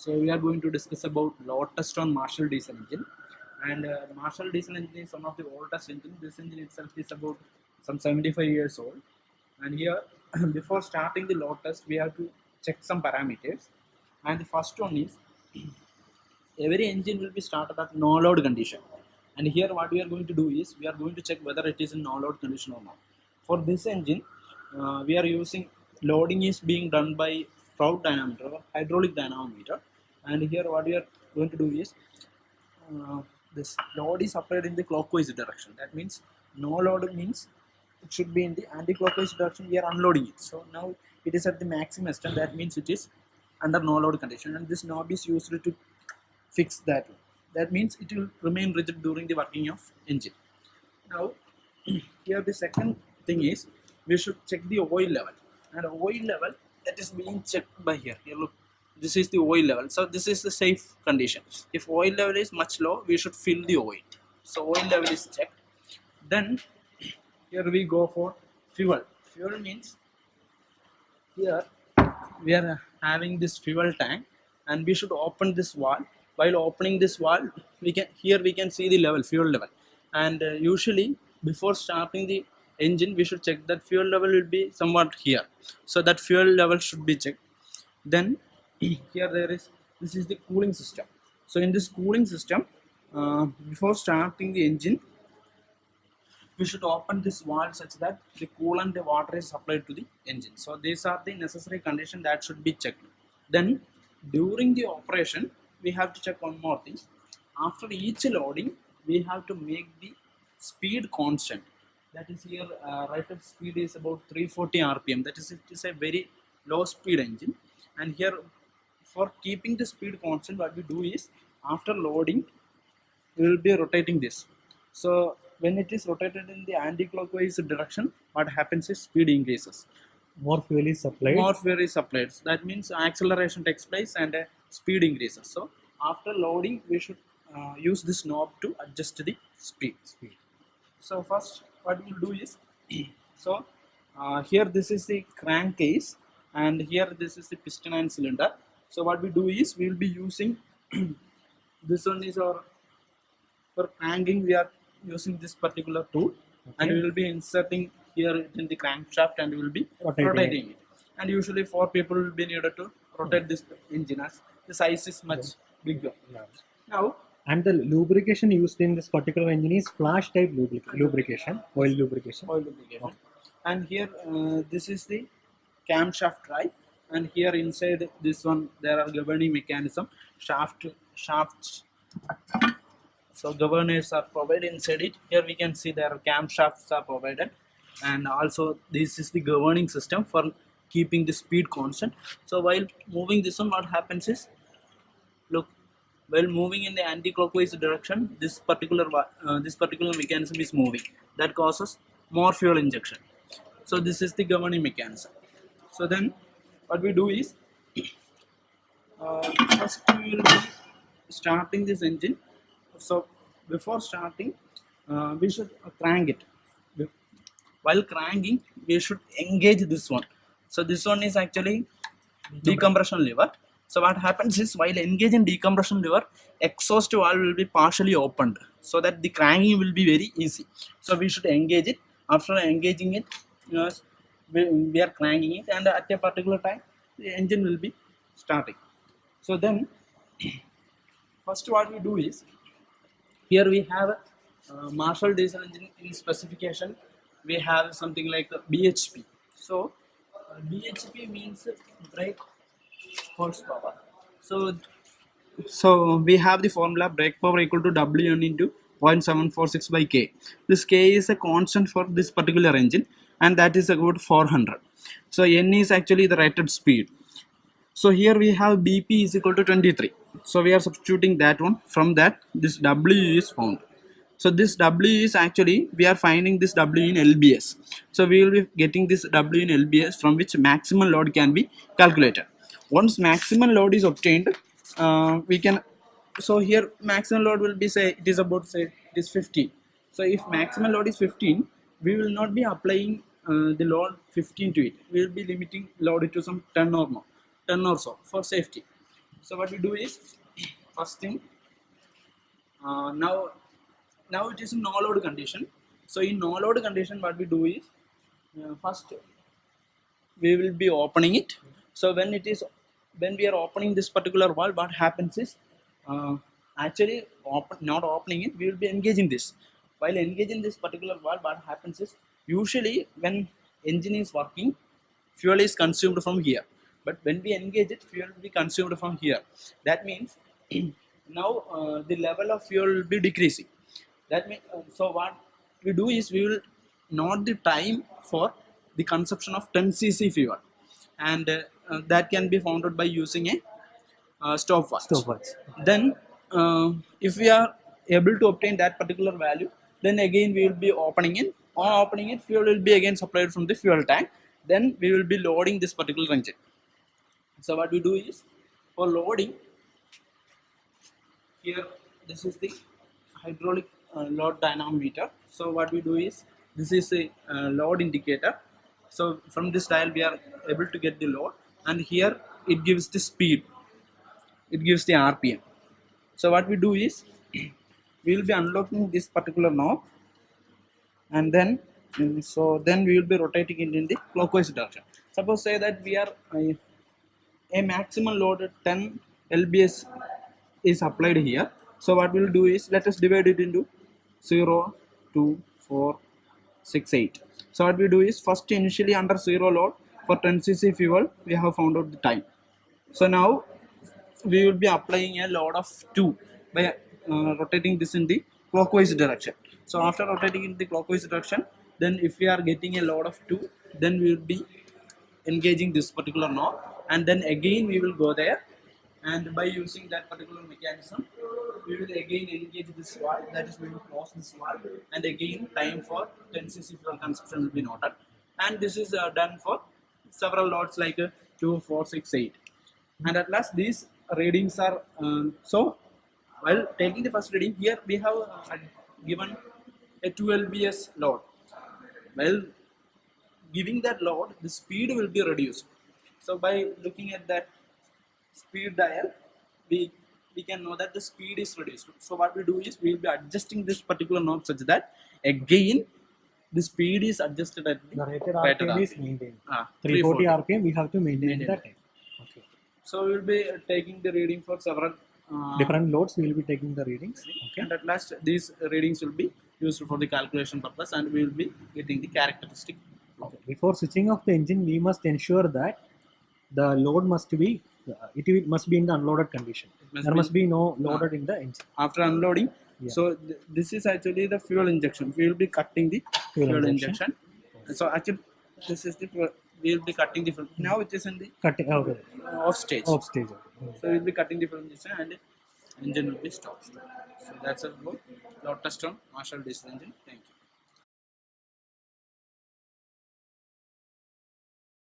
So we are going to discuss about load test on Marshall diesel engine. And Marshall diesel engine is one of the oldest engines. This engine itself is about some 75 years old. And here, before starting the load test, we have to check some parameters. And the first one is every engine will be started at no load condition. And here what we are going to do is we are going to check whether it is in no load condition or not. For this engine, we are using loading is being done by Froude dynamometer or hydraulic dynamometer. And here what we are going to do is this load is applied in the clockwise direction. That means no load means it should be in the anti-clockwise direction. We are unloading it. So now it is at the maximum extent. That means it is under no load condition, and this knob is used to fix that. That means it will remain rigid during the working of engine. Now here the second thing is we should check the oil level, and oil level that is being checked by here. Here look, this is the oil level. So this is the safe condition. If oil level is much low, we should fill the oil. So oil level is checked. Then here we go for fuel. Fuel means here we are having this fuel tank, and we should open this valve. While opening this valve, we can see the level, fuel level. And usually before starting the engine, we should check that fuel level will be somewhat here. So that fuel level should be checked. Then here this is the cooling system. So in this cooling system, before starting the engine, we should open this valve such that the coolant, the water is supplied to the engine. So these are the necessary conditions that should be checked. Then during the operation, we have to check one more thing. After each loading, we have to make the speed constant. That is here rated speed is about 340 rpm. That is, it is a very low speed engine. And here for keeping the speed constant, what we do is after loading, we will be rotating this. So when it is rotated in the anti-clockwise direction, what happens is speed increases. More fuel is supplied. More fuel is supplied. That means acceleration takes place and speed increases. So after loading, we should use this knob to adjust the speed. So first what we will do is, so here this is the crankcase, and here this is the piston and cylinder. So what we do is we will be using this one is our, for cranking we are using this particular tool, and we will be inserting here in the crankshaft and we will be rotating it. And usually 4 people will be needed to rotate this engine as the size is much bigger. Now, and the lubrication used in this particular engine is flash type lubrication, oil lubrication. Okay. And here this is the camshaft drive, and here inside this one there are governing mechanism, shafts. So governors are provided inside it. Here we can see there are camshafts are provided, and also this is the governing system for keeping the speed constant. So while moving this one, what happens is, look, while moving in the anti-clockwise direction, this particular mechanism is moving. That causes more fuel injection. So this is the governing mechanism. So then what we do is, first we will be starting this engine. So before starting, we should crank it. While cranking, we should engage this one. So this one is actually decompression lever. So what happens is, while engaging decompression lever, exhaust valve will be partially opened so that the cranking will be very easy. So we should engage it. After engaging it, we are cranking it, and at a particular time the engine will be starting. So then first what we do is, here we have a Marshall diesel engine in specification. We have something like BHP. So BHP means brake horsepower. So we have the formula brake power equal to W1 into 0.746 by K. This K is a constant for this particular engine, and that is about 400. So N is actually the rated speed. So here we have BP is equal to 23. So we are substituting that one. From that, this W is found. So this W is actually, we are finding this W in LBS. So we will be getting this W in LBS, from which maximum load can be calculated. Once maximum load is obtained, we can, so here maximum load will be, say it is about, say it is 15. So if maximum load is 15, we will not be applying the load 15 to it. We will be limiting load it to some 10 or more, 10 or so for safety. So what we do is, first thing, now it is in no load condition. So in no load condition, what we do is, first we will be opening it. So when we are opening this particular valve, what happens is, actually not opening it, we will be engaging this. While engaging this particular valve, what happens is, usually when engine is working, fuel is consumed from here, but when we engage it, fuel will be consumed from here. That means now the level of fuel will be decreasing. That means, so what we do is, we will note the time for the consumption of 10 cc fuel, and that can be found out by using a stopwatch. Stopwatch. Then if we are able to obtain that particular value, then again we will be opening it. On opening it, fuel will be again supplied from the fuel tank. Then we will be loading this particular engine. So what we do is, for loading, here this is the hydraulic load dynamometer. So what we do is, this is a load indicator. So from this dial we are able to get the load, and here it gives the speed, it gives the RPM. So what we do is, we will be unlocking this particular knob, and then then we will be rotating it in the clockwise direction. Suppose say that we are a maximum load at 10 lbs is applied here. So what we will do is, let us divide it into 0, 2, 4, 6, 8. So what we do is, first initially under 0 load for 10 cc fuel, we have found out the time. So now we will be applying a load of 2 by rotating this in the clockwise direction. So after rotating in the clockwise direction, then if we are getting a load of 2, then we will be engaging this particular knob, and then again we will go there, and by using that particular mechanism, we will again engage this valve, that is, we will close this valve, and again time for 10 cc fuel consumption will be noted. And this is done for several loads like 2, 4, 6, 8. And at last these readings are so while taking the first reading, here we have given a 2 lbs load. While giving that load, the speed will be reduced. So by looking at that speed dial, we can know that the speed is reduced. So what we do is, we will be adjusting this particular knob such that again the speed is adjusted at The rated rated RPM is RPM. maintained. 340 340 RPM we have to maintain Maintain that that. time. Okay. So we will be taking the reading for several Different loads we will be taking the readings. Okay. and at last these readings will be used for the calculation purpose, and we will be getting the characteristic. Okay. Before switching off the engine, we must ensure that the load must be must be in the unloaded condition. There must be no loaded in the engine. After unloading, Yeah. so this is actually the fuel injection. We will be cutting the fuel injection. So actually this is the we will be cutting the fuel. Now it is in the Cutting okay. off stage. Off stage. So we will be cutting the fuel injection, and engine will be stopped. So that's about load test on Marshall diesel engine. Thank you.